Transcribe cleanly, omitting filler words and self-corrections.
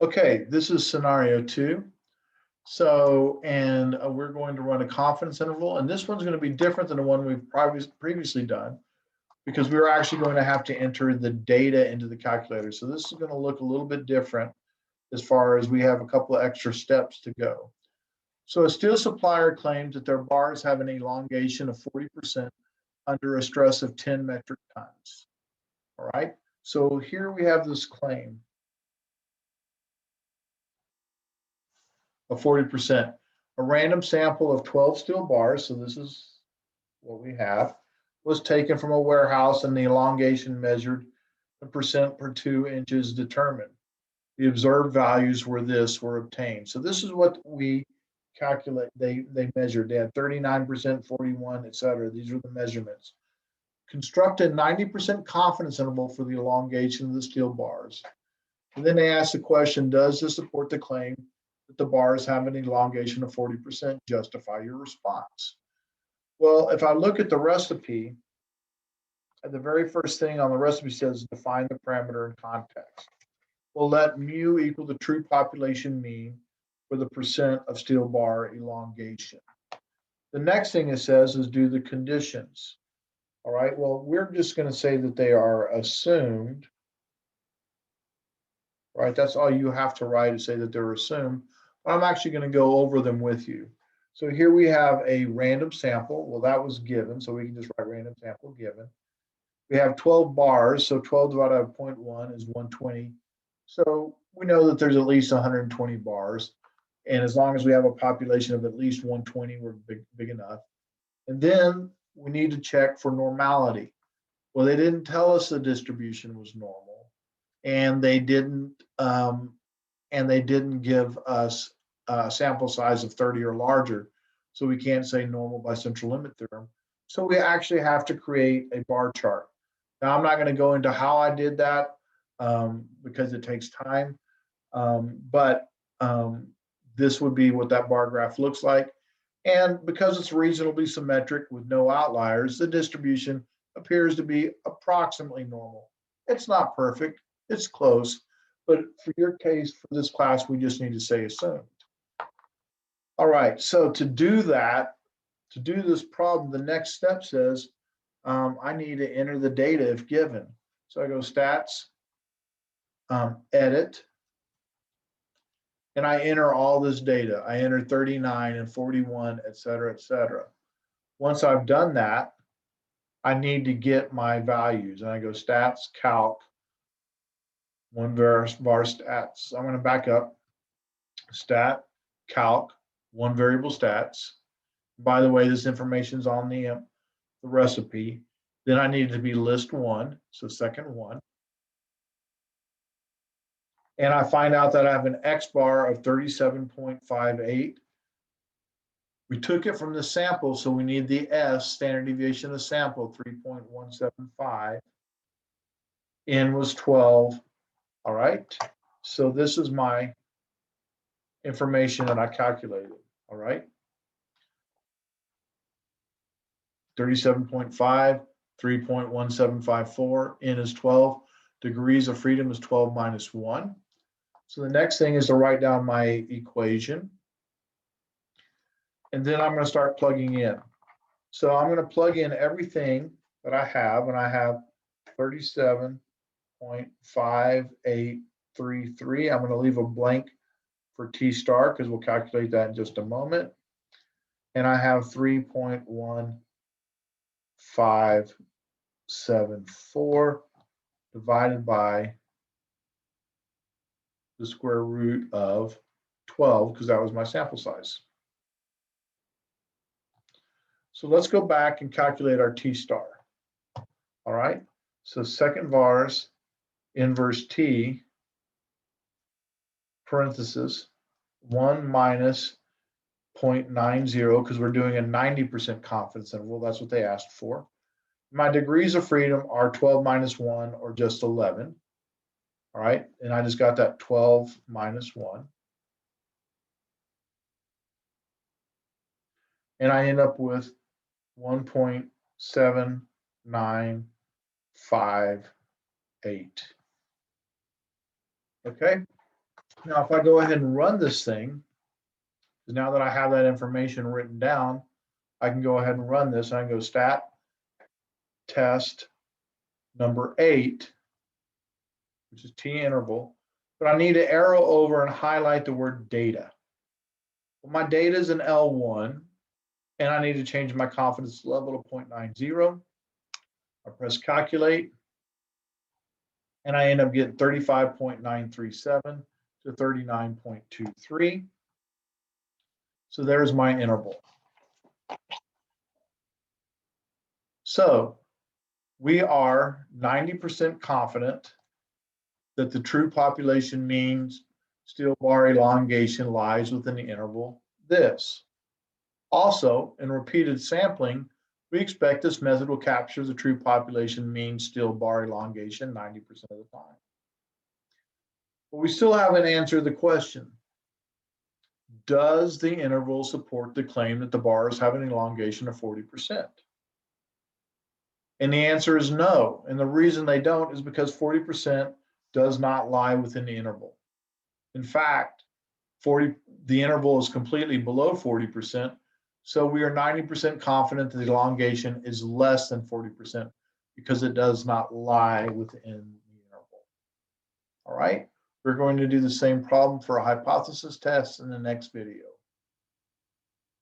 Okay, this is scenario 2. So, and we're going to run a confidence interval, and this one's going to be different than the one we've previously done because we're actually going to have to enter the data into the calculator. So this is going to look a little bit different as far as we have a couple of extra steps to go. So a steel supplier claims that their bars have an elongation of 40% under a stress of 10 metric tons. All right, so here we have this claim of 40%. A random sample of 12 steel bars, so this is what we have, was taken from a warehouse and the elongation measured, the percent per 2 inches determined. The observed values were obtained. So this is what we calculate. They measured. They had 39%, 41, et cetera. These are the measurements. Construct a 90% confidence interval for the elongation of the steel bars. And then they asked the question, does this support the claim that the bars have an elongation of 40%? Justify your response. Well, if I look at the recipe, the very first thing on the recipe says define the parameter in context. We'll let mu equal the true population mean for the percent of steel bar elongation. The next thing it says is do the conditions. All right, well, we're just going to say that they are assumed. Right, that's all you have to write is say that they're assumed. But I'm actually going to go over them with you. So here we have a random sample. Well, that was given, so we can just write random sample given. We have 12 bars, so 12 divided by 0.1 is 120. So we know that there's at least 120 bars. And as long as we have a population of at least 120, we're big enough. And then we need to check for normality. Well, they didn't tell us the distribution was normal, and they didn't give us a sample size of 30 or larger. So we can't say normal by central limit theorem. So we actually have to create a bar chart. Now, I'm not going to go into how I did that because it takes time, but this would be what that bar graph looks like. And because it's reasonably symmetric with no outliers, the distribution appears to be approximately normal. It's not perfect, it's close, but for your case, for this class, we just need to say assumed. All right, so to do that, to do this problem, the next step says, I need to enter the data if given. So I go stats, edit, and I enter all this data. I enter 39 and 41, et cetera, et cetera. Once I've done that, I need to get my values. And I go stats, calc, one var stats. I'm going to back up. Stat, calc, one variable stats. By the way, this information is on the recipe. Then I need to be list one, so second one. And I find out that I have an X bar of 37.58. We took it from the sample, so we need the S, standard deviation of the sample, 3.175. N was 12. All right. So this is my information that I calculated. All right. 37.5, 3.1754. N is 12. Degrees of freedom is 12 minus 1. So the next thing is to write down my equation. And then I'm going to start plugging in. So I'm going to plug in everything that I have, and I have 37.5833. I'm going to leave a blank for T star because we'll calculate that in just a moment. And I have 3.1574 divided by the square root of 12 because that was my sample size. So let's go back and calculate our T star. All right, so second vars inverse T parenthesis 1 minus 0.90 because we're doing a 90% confidence interval. That's what they asked for. My degrees of freedom are 12 minus 1 or just 11. All right, and I just got that 12 minus 1. And I end up with 1.795 8. Okay. Now, if I go ahead and run this thing, now that I have that information written down, I can go ahead and run this. I can go stat test number 8, which is T interval, but I need to arrow over and highlight the word data. Well, my data is in L1, and I need to change my confidence level to 0.90. I press calculate, and I end up getting 35.937 to 39.23. So there's my interval. So we are 90% confident that the true population mean still bar elongation lies within the interval this. Also, in repeated sampling, we expect this method will capture the true population mean still bar elongation 90% of the time. But we still haven't answered the question. Does the interval support the claim that the bars have an elongation of 40%? And the answer is no. And the reason they don't is because 40% does not lie within the interval. In fact, the interval is completely below 40%. So we are 90% confident that the elongation is less than 40% because it does not lie within the interval. All right, we're going to do the same problem for a hypothesis test in the next video.